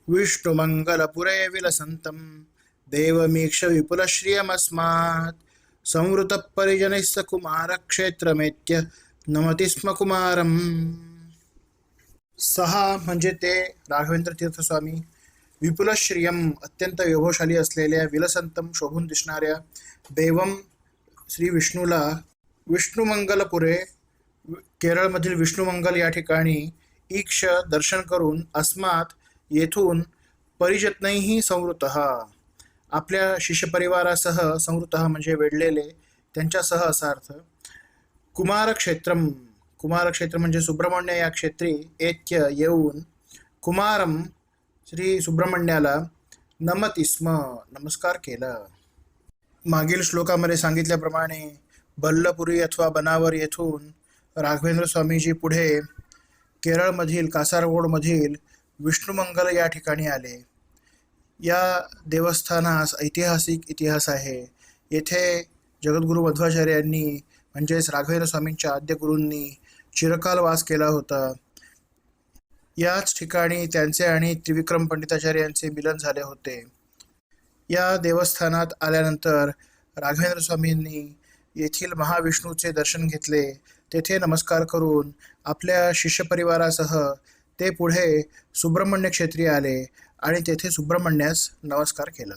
विष्णुमङ्गलपुरे विलसन्तं देवमीक्ष विपुलश्रियमस्मात् संवृतपरिजनैः कुमारक्षेत्रमेत्य नमति स्म कुमारम्. सहा म्हणजे ते राघवेंद्र तीर्थस्वामी, विपुलश्रियम अत्यंत वैभवशाली असलेल्या, विलसंतम शोभून दिसणाऱ्या देवम श्री विष्णूला विष्णुमंगलपुरे केरळमधील विष्णुमंगल या ठिकाणी ईक्ष दर्शन करून अस्मात येथून परिजनैः संवृतः आपल्या शिष्यपरिवारासह, संवृतः म्हणजे वेढलेले, त्यांच्यासह असा अर्थ. कुमारक्षेत्रम, कुमारक्षेत्र म्हणजे सुब्रह्मण्य या क्षेत्री एत्य येऊन, कुमारम श्री सुब्रह्मण्याला नमति स्म नमस्कार केला. मागील श्लोकामध्ये सांगितल्याप्रमाणे बल्लपुरी अथवा बनावर येथून राघवेंद्र स्वामीजी पुढे केरळमधील कासारगोडमधील विष्णुमंगल या ठिकाणी आले. या देवस्थानास ऐतिहासिक इतिहास आहे. येथे जगद्गुरू मध्वाचार्य यांनी म्हणजेच राघवेंद्र स्वामींच्या आद्य गुरूंनी चिरकाल वास केला होता. याच ठिकाणी त्यांचे आणि त्रिविक्रम पंडिताचार्य यांचे मिलन झाले होते. या देवस्थानात आल्यानंतर राघवेंद्र स्वामींनी येथील महाविष्णूचे दर्शन घेतले. तेथे नमस्कार करून आपल्या शिष्यपरिवारासह ते पुढे सुब्रह्मण्य क्षेत्री आले आणि तेथे सुब्रह्मण्यास नमस्कार केला.